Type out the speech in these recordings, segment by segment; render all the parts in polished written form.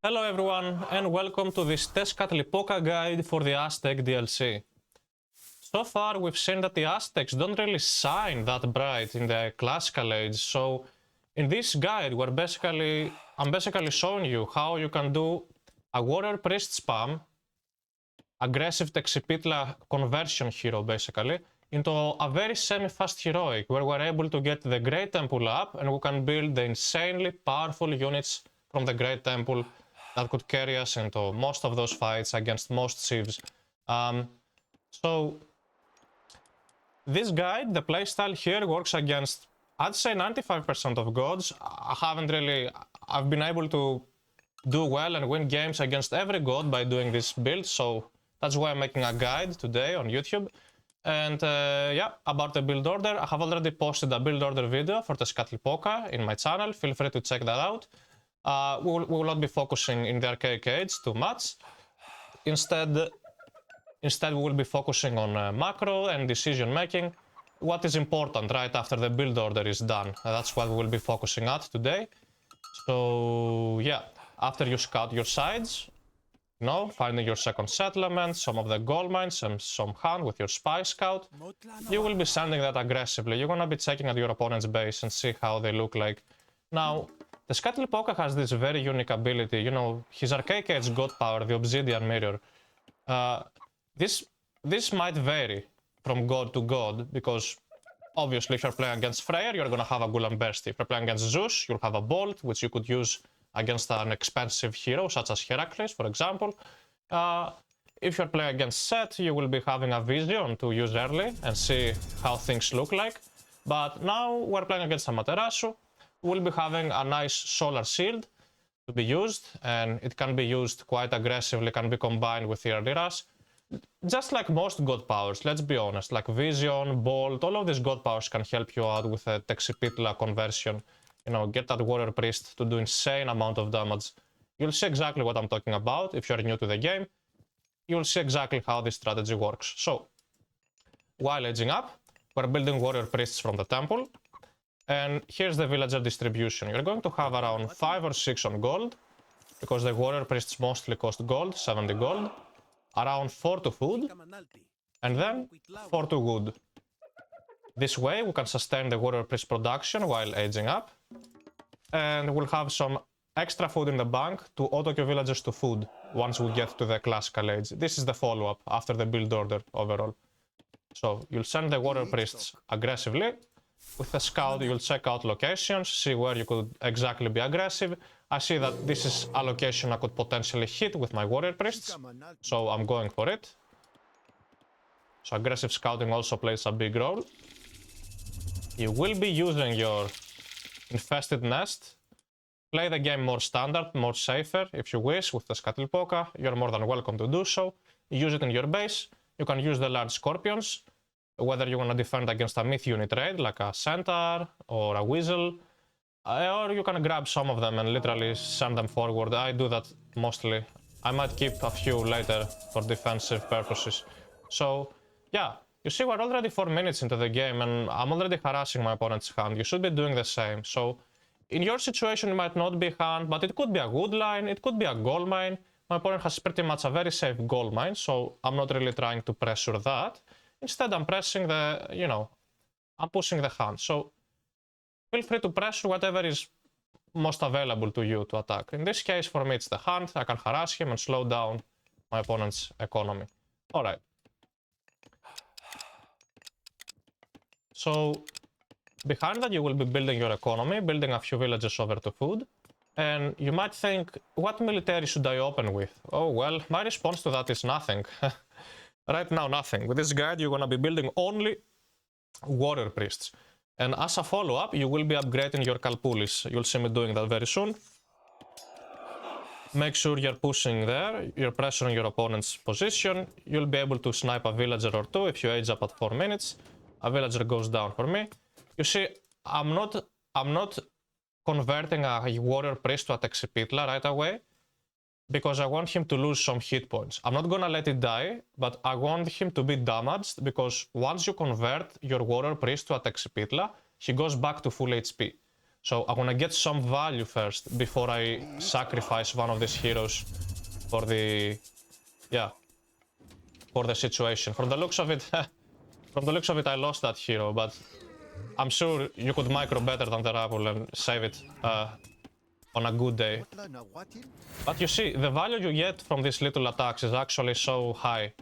Hello everyone and welcome to this Tezcatlipoca guide for the Aztec DLC. So far we've seen that the Aztecs don't really shine that bright in the classical age, so in this guide I'm basically showing you how you can do a warrior priest spam, aggressive Tezcatlipoca conversion hero basically, into a very semi-fast heroic where we're able to get the Great Temple up and we can build the insanely powerful units from the Great Temple that could carry us into most of those fights against most civs. So this guide, the playstyle here works against, I'd say 95% of gods. I've been able to do well and win games against every god by doing this build, so that's why I'm making a guide today on YouTube. And yeah, about the build order, I have already posted a build order video for Tezcatlipoca in my channel. Feel free to check that out. We will not be focusing in the archaic age too much. Instead, we will be focusing on macro and decision making. What is important right after the build order is done. That's what we will be focusing at today. So yeah, after you scout your sides, finding your second settlement, some of the gold mines, and some hunt with your spy scout, you will be sending that aggressively. You're gonna be checking at your opponent's base and see how they look like. Now, Tezcatlipoca has this very unique ability, his archaic age god power, the obsidian mirror. This might vary from god to god, because obviously if you're playing against Freyr, you're gonna have a Gulam Burst. If you're playing against Zeus, you'll have a Bolt, which you could use against an expensive hero, such as Heracles, for example. If you're playing against Set, you will be having a Vision to use early and see how things look like. But now we're playing against Amaterasu. We'll be having a nice solar shield to be used, and it can be used quite aggressively, can be combined with the early rush. Just like most god powers, let's be honest, like Vision, Bolt, all of these god powers can help you out with a Tezcatlipoca conversion. Get that warrior priest to do insane amount of damage. You'll see exactly what I'm talking about. If you're new to the game, you'll see exactly how this strategy works. So, while aging up, we're building warrior priests from the temple. And here's the villager distribution. You're going to have around 5 or 6 on gold, because the warrior priests mostly cost gold, 70 gold. Around 4 to food, and then 4 to wood. This way we can sustain the warrior priest production while aging up. And we'll have some extra food in the bank to auto-queue villagers to food once we get to the classical age. This is the follow-up after the build order overall. So you'll send the warrior priests aggressively. With the scout, you'll check out locations, see where you could exactly be aggressive. I see that this is a location I could potentially hit with my warrior priests, so I'm going for it. So aggressive scouting also plays a big role. You will be using your infested nest. Play the game more standard, more safer, if you wish, with the Tezcatlipoca. You're more than welcome to do so. Use it in your base. You can use the large scorpions, whether you want to defend against a myth unit raid, like a centaur or a weasel, or you can grab some of them and literally send them forward. I do that mostly. I might keep a few later for defensive purposes. So, yeah, you see we're already 4 minutes into the game and I'm already harassing my opponent's hand. You should be doing the same. So, in your situation, it might not be hand, but it could be a wood line, it could be a gold mine. My opponent has pretty much a very safe gold mine, so I'm not really trying to pressure that. Instead, I'm pressing I'm pushing the hand. So, feel free to pressure whatever is most available to you to attack. In this case, for me, it's the hand. I can harass him and slow down my opponent's economy. Alright. So, behind that, you will be building your economy, building a few villages over to food. And you might think, what military should I open with? Oh, well, my response to that is nothing. Right now, nothing. With this guide, you're gonna be building only warrior priests. And as a follow-up, you will be upgrading your Calpulis. You'll see me doing that very soon. Make sure you're pushing there, you're pressuring your opponent's position. You'll be able to snipe a villager or two if you age up at 4 minutes. A villager goes down for me. You see, I'm not converting a warrior priest to a Tezcatlipoca right away, because I want him to lose some hit points. I'm not gonna let it die, but I want him to be damaged, because once you convert your warrior priest to a Tezcatlipoca, he goes back to full HP. So I want to get some value first before I sacrifice one of these heroes for the, yeah, for the situation. From the looks of it, I lost that hero, but I'm sure you could micro better than TheRapl and save it on a good day. But you see, the value you get from these little attacks is actually so high.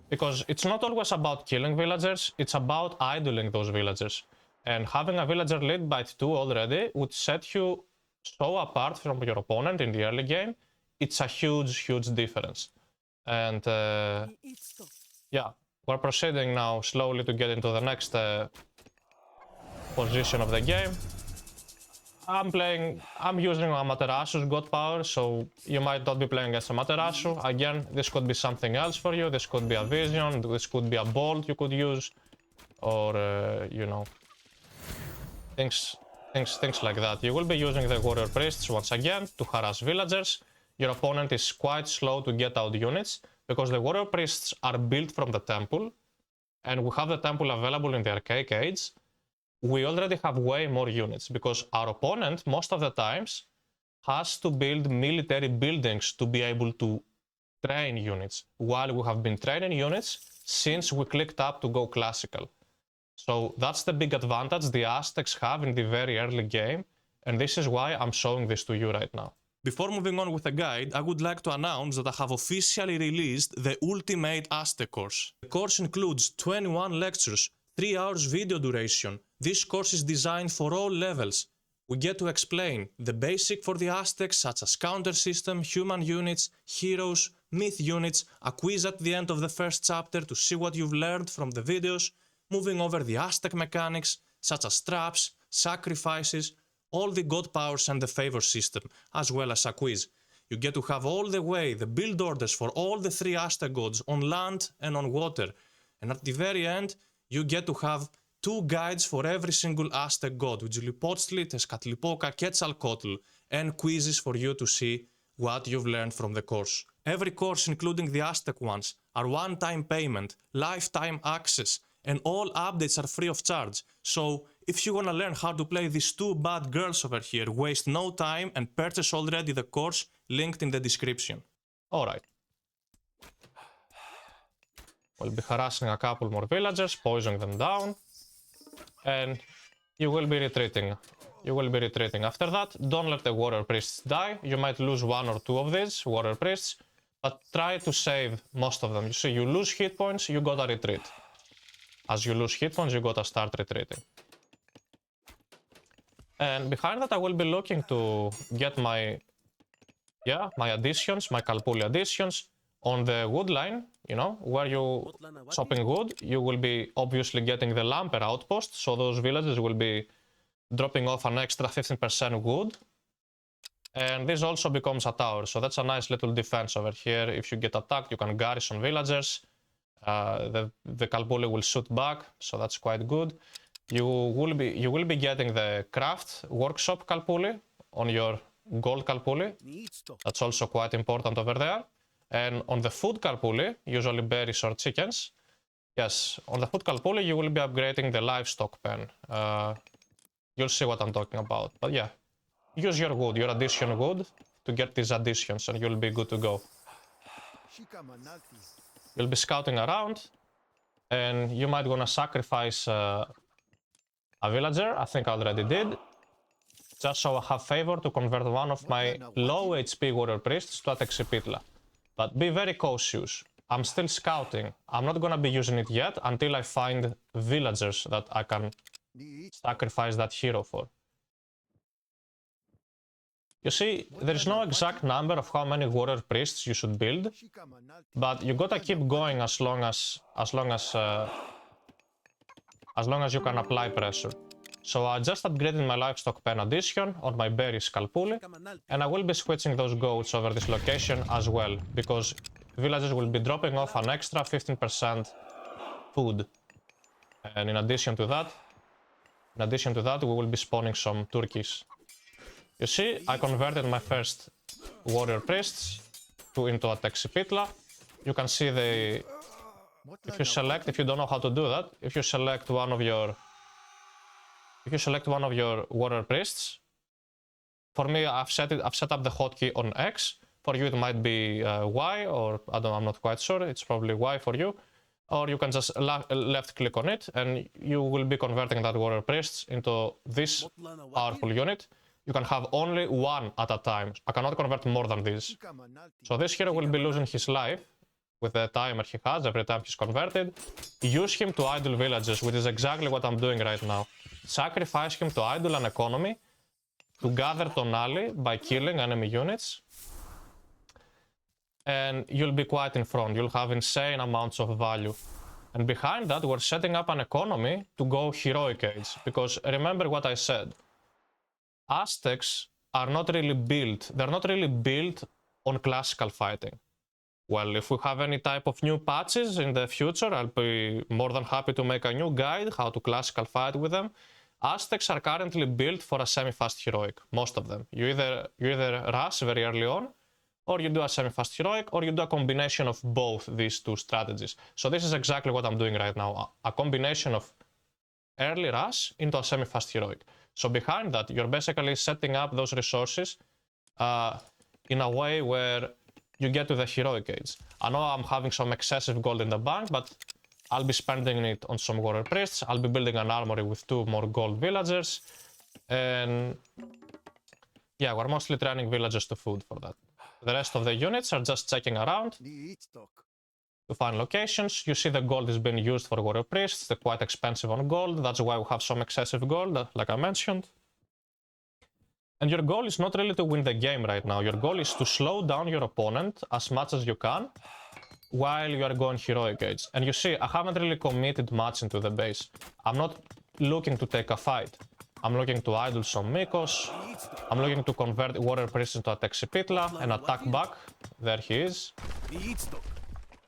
Because it's not always about killing villagers, it's about idling those villagers. And having a villager lead by 2 already would set you so apart from your opponent in the early game. It's a huge, huge difference. And yeah, we're proceeding now slowly to get into the next position of the game. I'm using Amaterasu's God Power, so you might not be playing as Amaterasu. Again, this could be something else for you. This could be a Vision, this could be a Bolt you could use, or, you know, things like that. You will be using the Warrior Priests once again to harass villagers. Your opponent is quite slow to get out units, because the Warrior Priests are built from the temple, and we have the temple available in the Archaic Age. We already have way more units, because our opponent, most of the times, has to build military buildings to be able to train units, while we have been training units since we clicked up to go classical. So that's the big advantage the Aztecs have in the very early game, and this is why I'm showing this to you right now. Before moving on with the guide, I would like to announce that I have officially released the Ultimate Aztec course. The course includes 21 lectures, 3 hours video duration. This course is designed for all levels. We get to explain the basic for the Aztecs, such as counter system, human units, heroes, myth units, a quiz at the end of the first chapter to see what you've learned from the videos, moving over the Aztec mechanics, such as traps, sacrifices, all the god powers and the favor system, as well as a quiz. You get to have all the way the build orders for all the 3 Aztec gods on land and on water. And at the very end, you get to have 2 guides for every single Aztec god, Tezcatlipoca, Tezcatlipoca, Quetzalcoatl, and quizzes for you to see what you've learned from the course. Every course, including the Aztec ones, are one-time payment, lifetime access, and all updates are free of charge. So if you want to learn how to play these 2 bad girls over here, waste no time and purchase already the course linked in the description. Alright. We'll be harassing a couple more villagers, poisoning them down, and you will be retreating. After that, don't let the Warrior Priests die. You might lose 1 or 2 of these Warrior Priests, but try to save most of them. You see, you lose hit points, you gotta retreat. As you lose hit points, you gotta start retreating. And behind that, I will be looking to get my additions, my Kalpuli additions, on the wood line, you know, where you chopping wood, you will be obviously getting the Lamper outpost, so those villages will be dropping off an extra 15% wood. And this also becomes a tower, so that's a nice little defense over here. If you get attacked, you can garrison villagers. The Kalpuli will shoot back, so that's quite good. You will be getting the craft workshop Kalpuli on your gold Kalpuli. That's also quite important over there. And on the food Kalpuli, usually berries or chickens. Yes, on the food Kalpuli, you will be upgrading the livestock pen. You'll see what I'm talking about. But yeah, use your wood, your addition wood, to get these additions, and you'll be good to go. You'll be scouting around, and you might wanna sacrifice a villager. I think I already did. Just so I have favor to convert one of my low HP warrior priests to a Tezcatlipoca. But be very cautious. I'm still scouting. I'm not gonna be using it yet until I find villagers that I can sacrifice that hero for. You see, there's no exact number of how many warrior priests you should build, but you gotta keep going as long as you can apply pressure. So I just upgraded my livestock pen addition on my berry Kalpuli, and I will be switching those goats over this location as well, because villagers will be dropping off an extra 15% food. And in addition to that, we will be spawning some turkeys. You see, I converted my first warrior priests into a Tezcatlipoca. You can see if you don't know how to do that, if you select one of your if you select one of your warrior priests, for me, I've set up the hotkey on X. For you, it might be Y, or I'm not quite sure. It's probably Y for you. Or you can just left click on it, and you will be converting that warrior priests into this powerful unit. You can have only one at a time. I cannot convert more than this. So this hero will be losing his life with the timer he has every time he's converted. Use him to idle villages, which is exactly what I'm doing right now. Sacrifice him to idle an economy to gather Tonali by killing enemy units. And you'll be quite in front. You'll have insane amounts of value. And behind that, we're setting up an economy to go heroic age. Because remember what I said. Aztecs are not really built. They're not really built on classical fighting. Well, if we have any type of new patches in the future, I'll be more than happy to make a new guide how to classical fight with them. Aztecs are currently built for a semi-fast heroic, most of them. You either rush very early on, or you do a semi-fast heroic, or you do a combination of both these two strategies. So this is exactly what I'm doing right now, a combination of early rush into a semi-fast heroic. So behind that, you're basically setting up those resources in a way where you get to the heroic age. I know I'm having some excessive gold in the bank, but I'll be spending it on some warrior priests. I'll be building an armory with 2 more gold villagers. And yeah, we're mostly training villagers to food for that. The rest of the units are just checking around to find locations. You see the gold is being used for warrior priests. They're quite expensive on gold. That's why we have some excessive gold, like I mentioned. And your goal is not really to win the game right now. Your goal is to slow down your opponent as much as you can while you are going heroic age. And you see, I haven't really committed much into the base. I'm not looking to take a fight. I'm looking to idle some Mikos. I'm looking to convert warrior priest into a Tezcatlipoca and attack back. There he is.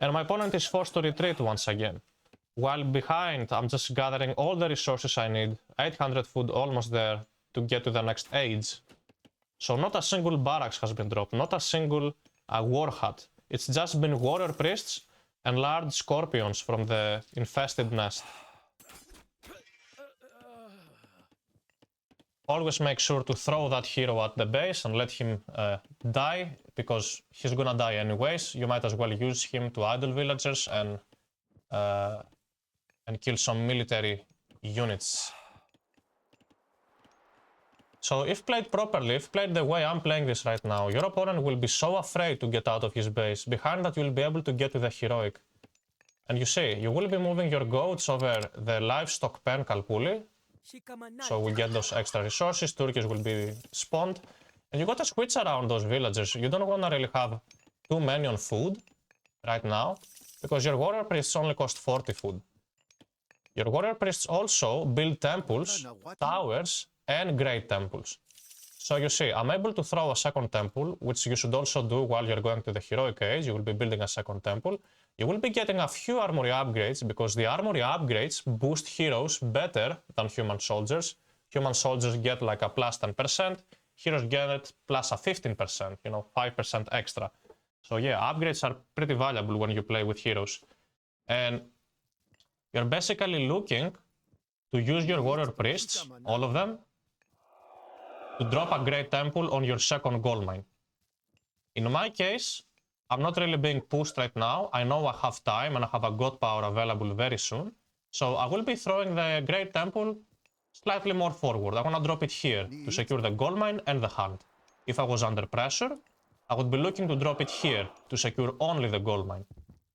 And my opponent is forced to retreat once again. While behind, I'm just gathering all the resources I need. 800 food almost there to get to the next age. So not a single barracks has been dropped, not a single war hut. It's just been warrior priests and large scorpions from the infested nest. Always make sure to throw that hero at the base and let him die, because he's gonna die anyways. You might as well use him to idle villagers and kill some military units. So if played properly, if played the way I'm playing this right now, your opponent will be so afraid to get out of his base. Behind that, you'll be able to get to the heroic. And you see, you will be moving your goats over the livestock pen Kalpuli. So we get those extra resources, turkeys will be spawned. And you gotta switch around those villagers. You don't wanna really have too many on food right now, because your warrior priests only cost 40 food. Your warrior priests also build temples, towers, and great temples. So you see, I'm able to throw a second temple, which you should also do while you're going to the heroic age. You will be building a second temple. You will be getting a few armory upgrades, because the armory upgrades boost heroes better than human soldiers. Human soldiers get like a plus 10%. Heroes get plus a 15%, 5% extra. So yeah, upgrades are pretty valuable when you play with heroes. And you're basically looking to use your warrior priests, all of them, to drop a great temple on your second gold mine. In my case, I'm not really being pushed right now. I know I have time and I have a god power available very soon. So I will be throwing the great temple slightly more forward. I want to drop it here to secure the gold mine and the hunt. If I was under pressure, I would be looking to drop it here to secure only the gold mine.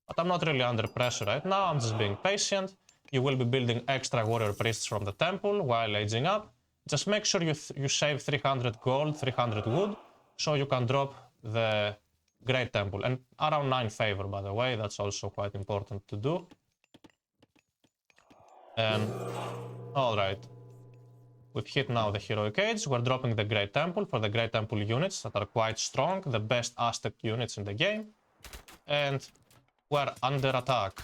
But I'm not really under pressure right now. I'm just being patient. You will be building extra warrior priests from the temple while aging up. Just make sure you save 300 gold, 300 wood, so you can drop the great temple. And around 9 favor, by the way, that's also quite important to do. And alright, we've hit now the heroic age. We're dropping the great temple for the great temple units that are quite strong, the best Aztec units in the game. And we're under attack.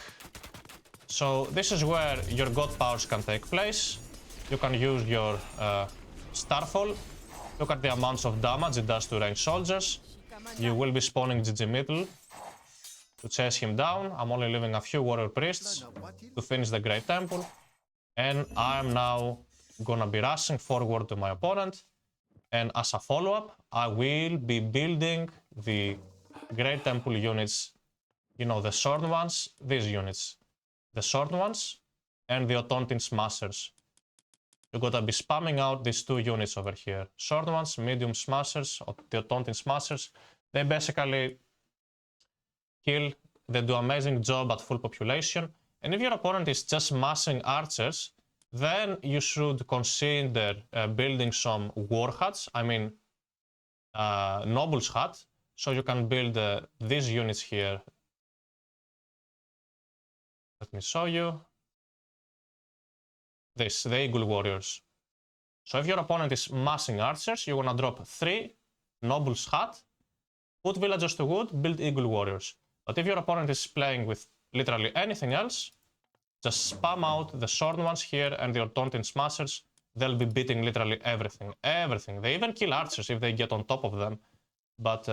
So this is where your god powers can take place. You can use your Starfall. Look at the amounts of damage it does to ranged soldiers. You will be spawning GG Middle to chase him down. I'm only leaving a few warrior priests to finish the Great Temple. And I'm now gonna be rushing forward to my opponent. And as a follow-up, I will be building the Great Temple units, you know, the short ones, these units. The short ones and the Otontin Smashers. You're gonna be spamming out these two units over here. Short ones, medium smashers, the Otontin Smashers. They basically kill, they do amazing job at full population. And if your opponent is just massing archers, then you should consider building some war huts, I mean nobles hut, so you can build these units here. Let me show you. This, the Eagle Warriors. So if your opponent is massing archers, you're gonna drop 3 nobles hut, put villagers to wood, build Eagle Warriors. But if your opponent is playing with literally anything else, just spam out the short ones here and your Taunting Smashers. They'll be beating literally everything. Everything. They even kill archers if they get on top of them. But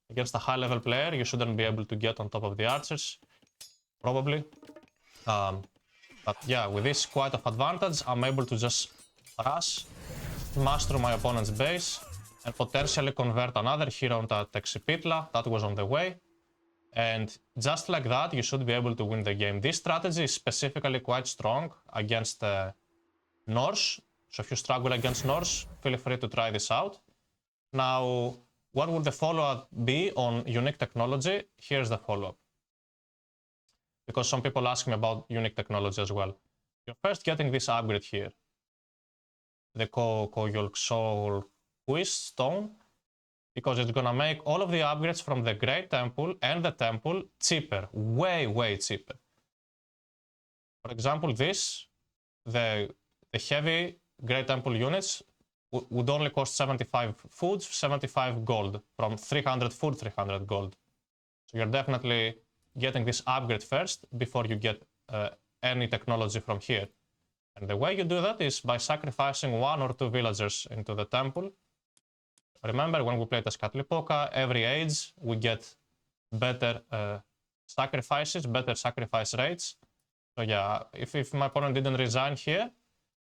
against a high level player, you shouldn't be able to get on top of the archers. Probably. But yeah, with this quite of advantage, I'm able to just rush, smash through my opponent's base, and potentially convert another hero into Tezcatlipoca that was on the way. And just like that, you should be able to win the game. This strategy is specifically quite strong against Norse. So if you struggle against Norse, feel free to try this out. Now, what would the follow-up be on unique technology? Here's the follow-up. Because some people ask me about unique technology as well. You're first getting this upgrade here. The Koyolk Soul Stone. Because it's gonna make all of the upgrades from the Great Temple and the Temple cheaper. Way, way cheaper. For example, this, the heavy Great Temple units would only cost 75 foods, 75 gold. From 300 food, 300 gold. So you're definitely getting this upgrade first before you get any technology from here. And the way you do that is by sacrificing 1 or 2 villagers into the temple. Remember, when we play Tezcatlipoca, every age we get better sacrifices, better sacrifice rates. So yeah, if my opponent didn't resign here,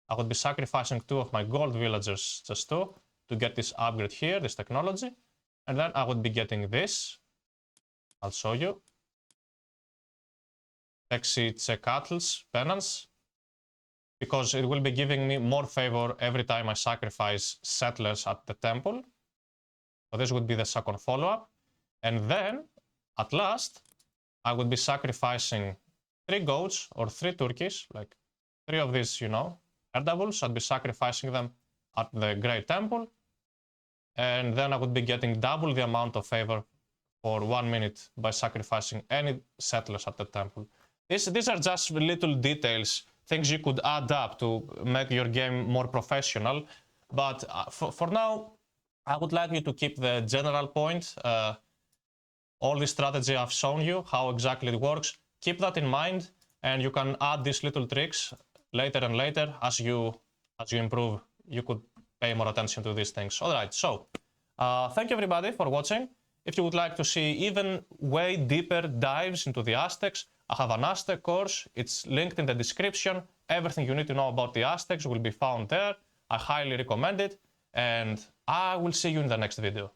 I would be sacrificing 2 of my gold villagers, just 2, to get this upgrade here, this technology. And then I would be getting this. I'll show you. Tezcatlipoca's penance. Because it will be giving me more favor every time I sacrifice settlers at the temple. So this would be the second follow-up. And then, at last, I would be sacrificing 3 goats or 3 turkeys, like 3 of these, you know, herdables. I'd be sacrificing them at the Great Temple. And then I would be getting double the amount of favor for 1 minute by sacrificing any settlers at the temple. These are just little details, things you could add up to make your game more professional. But for now, I would like you to keep the general point, all the strategy I've shown you, how exactly it works. Keep that in mind, and you can add these little tricks later and later as you improve. You could pay more attention to these things. All right, so thank you everybody for watching. If you would like to see even way deeper dives into the Aztecs, I have an Aztec course. It's linked in the description. Everything you need to know about the Aztecs will be found there. I highly recommend it. And I will see you in the next video.